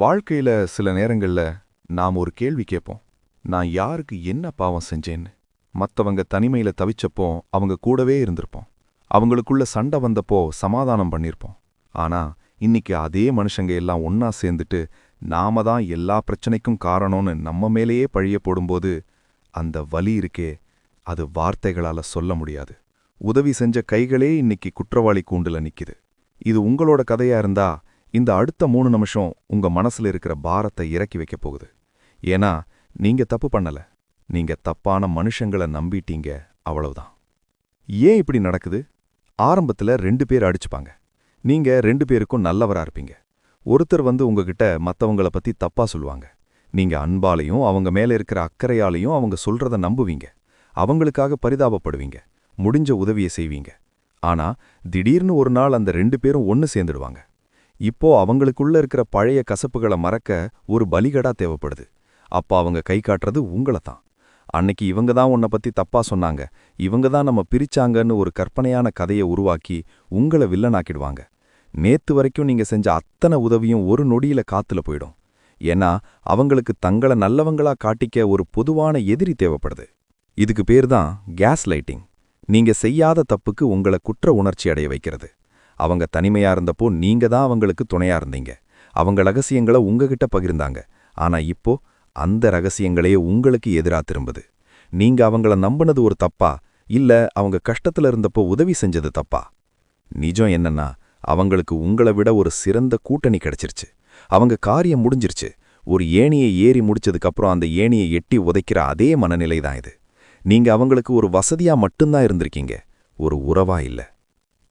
வாழ்க்கையில சில நேரங்கள்ல நாம் ஒரு கேள்வி கேட்போம். நான் யாருக்கு என்ன பாவம் செஞ்சேன்னு. மத்தவங்க தனிமையில தவிச்சப்போ அவங்க கூடவே இருந்திருப்போம். அவங்களுக்குள்ள சண்டை வந்தப்போ சமாதானம் பண்ணிருப்போம். ஆனா இன்னைக்கு அதே மனுஷங்க எல்லாம் ஒன்னா சேர்ந்துட்டு நாம தான் எல்லா பிரச்சனைக்கும் காரணம்னு நம்ம மேலேயே பழிய போடும்போது அந்த வலி இருக்கே, அது வார்த்தைகளால சொல்ல முடியாது. உதவி செஞ்ச கைகளே இன்னைக்கு குற்றவாளி கூண்டுல நிக்குது. இது உங்களோட கதையா இருந்தா இந்த அடுத்த 3 நிமிஷம் உங்க மனசுல இருக்கிற பாரத்தை இறக்கி வைக்க போகுது. ஏன்னா நீங்க தப்பு பண்ணல, நீங்க தப்பான மனுஷங்களை நம்பிட்டீங்க, அவ்வளவுதான். ஏன் இப்படி நடக்குது? ஆரம்பத்துல 2 பேர் அடிச்சுப்பாங்க. நீங்க 2 பேருக்கும் நல்லவரா இருப்பீங்க. ஒருத்தர் உங்ககிட்ட மத்தவங்கள பத்தி தப்பா சொல்லுவாங்க. நீங்க அன்பாலையும் அவங்க மேல இருக்கிற அக்கறையாலையும் அவங்க சொல்றத நம்புவீங்க. அவங்களுக்காக பரிதாபப்படுவீங்க. முடிஞ்ச உதவியை செய்வீங்க. ஆனா திடீர்னு ஒரு நாள் அந்த 2 பேரும் ஒன்னு சேர்ந்துடுவாங்க. இப்போ அவங்களுக்குள்ள இருக்கிற பழைய கசப்புகளை மறக்க ஒரு பலிகடா தேவைப்படுது. அப்ப அவங்க கை காட்டுறது உங்களைத்தான். அன்னைக்கு இவங்க தான் உன்னை பத்தி தப்பா சொன்னாங்க, இவங்க தான் நம்ம பிரிச்சாங்கன்னு ஒரு கற்பனையான கதையை உருவாக்கி உங்களை வில்லனாக்கிடுவாங்க. நேத்து வரைக்கும் நீங்க செஞ்ச அத்தனை உதவியும் ஒரு நொடியில காத்துல போயிடும். ஏன்னா அவங்களுக்கு தங்களை நல்லவங்களா காட்டிக்க ஒரு பொதுவான எதிரி தேவைப்படுது. இதுக்கு பேர் தான் கேஸ் லைட்டிங். நீங்க செய்யாத தப்புக்கு உங்களை குற்ற உணர்ச்சி அடைய வைக்கிறது. அவங்க தனிமையா இருந்தப்போ நீங்க தான் அவங்களுக்கு துணையா இருந்தீங்க. அவங்க ரகசியங்களை உங்ககிட்ட பகிர்ந்தாங்க. ஆனா இப்போ அந்த ரகசியங்களே உங்களுக்கு எதிரா திரும்புது. நீங்க அவங்கள நம்பினது ஒரு தப்பா, இல்ல அவங்க கஷ்டத்துல இருந்தப்போ உதவி செஞ்சது தப்பா? நிஜம் என்னன்னா, அவங்களுக்கு உங்களை விட ஒரு சிறந்த கூட்டணி கிடைச்சிருச்சு. அவங்க காரியம் முடிஞ்சிருச்சு. ஒரு ஏணியை ஏறி முடிச்சதுக்கப்புறம் அந்த ஏணியை எட்டி உதைக்கிற அதே மனநிலை தான் இது. நீங்க அவங்களுக்கு ஒரு வசதியா மட்டும்தான் இருந்திருக்கீங்க, ஒரு உறவா இல்ல.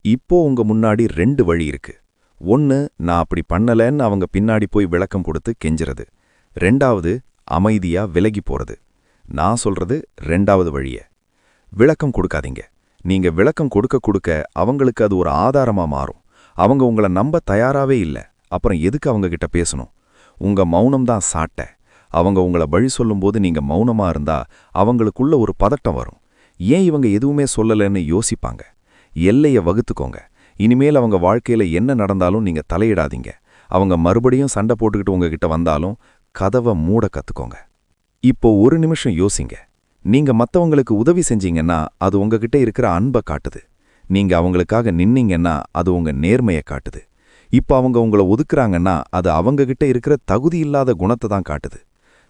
இப்போ உங்க முன்னாடி 2 வழி இருக்கு. ஒன்னு, நான் அப்படி பண்ணலன்னு அவங்க பின்னாடி போய் விளக்கம் கொடுத்து கெஞ்சுறது. 2வது, அமைதியா விலகி போறது. நான் சொல்றது 2வது வழிய. விளக்கம் கொடுக்காதீங்க. நீங்க விளக்கம் கொடுக்க கொடுக்க அவங்களுக்கு அது ஒரு ஆதாரமா மாறும். அவங்க உங்களை நம்ப தயாராவே இல்ல. அப்புறம் எதுக்கு அவங்க கிட்ட பேசணும்? உங்க மௌனம் தான் சாட்ட. அவங்க உங்களை வழி சொல்லும்போது நீங்க மௌனமா இருந்தா அவங்களுக்குள்ள ஒரு பதட்டம் வரும். ஏன் இவங்க எதுவுமே சொல்லலன்னு யோசிப்பாங்க. எல்லைய வகுத்துக்கோங்க. இனிமேல் அவங்க வாழ்க்கையில என்ன நடந்தாலும் நீங்க தலையிடாதீங்க. அவங்க மறுபடியும் சண்டை போட்டுக்கிட்டு உங்ககிட்ட வந்தாலும் கதவை மூட கத்துக்கோங்க. இப்போ ஒரு நிமிஷம் யோசிங்க. நீங்க மத்தவங்களுக்கு உதவி செஞ்சீங்கன்னா அது உங்ககிட்ட இருக்கிற அன்பை காட்டுது. நீங்க அவங்களுக்காக நின்னீங்கன்னா அது உங்க நேர்மையை காட்டுது. இப்போ அவங்க உங்களை ஒதுக்குறாங்கன்னா அது அவங்ககிட்ட இருக்கிற தகுதி இல்லாத குணத்தை தான் காட்டுது.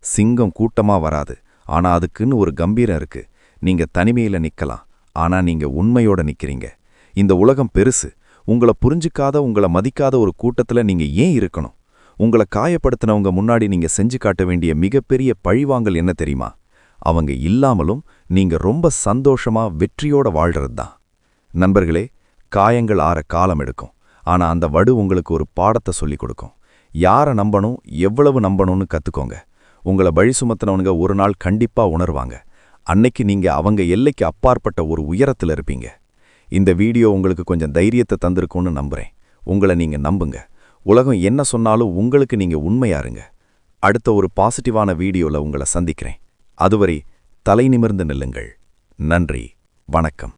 சிங்கம் கூட்டமா வராது, ஆனா அதுக்குன்னு ஒரு கம்பீரம் இருக்கு. நீங்க தனிமையில நிக்கலாம், ஆனா நீங்க உண்மையோட நிக்கிறீங்க. இந்த உலகம் பெருசு. உங்களை புரிஞ்சுக்காத, உங்களை மதிக்காத ஒரு கூட்டத்துல நீங்க ஏன் இருக்கணும்? உங்களை காயப்படுத்தினவங்க முன்னாடி நீங்க செஞ்சு காட்ட வேண்டிய மிகப்பெரிய பழிவாங்கல் என்ன தெரியுமா? அவங்க இல்லாமலும் நீங்க ரொம்ப சந்தோஷமா வெற்றியோட வாழ்றது தான். நண்பர்களே, காயங்கள் ஆற காலம் எடுக்கும். ஆனா அந்த வடு உங்களுக்கு ஒரு பாடத்தை சொல்லிக் கொடுக்கும். யாரை நம்பணும், எவ்வளவு நம்பணும்னு கத்துக்கோங்க. உங்களை பழி சுமத்தினவனுங்க ஒரு நாள் கண்டிப்பா உணர்வாங்க. அன்னைக்கு நீங்க அவங்க எல்லைக்கு அப்பாற்பட்ட ஒரு உயரத்துல இருப்பீங்க. இந்த வீடியோ உங்களுக்கு கொஞ்சம் தைரியத்தை தந்திருக்கும்னு நம்புறேன். உங்களை நீங்க நம்புங்க. உலகம் என்ன சொன்னாலும் உங்களுக்கு நீங்க உண்மையா இருங்க. அடுத்த ஒரு பாசிட்டிவான வீடியோல உங்களை சந்திக்கிறேன். அதுவரை தலை நிமிர்ந்து நில்லுங்கள். நன்றி, வணக்கம்.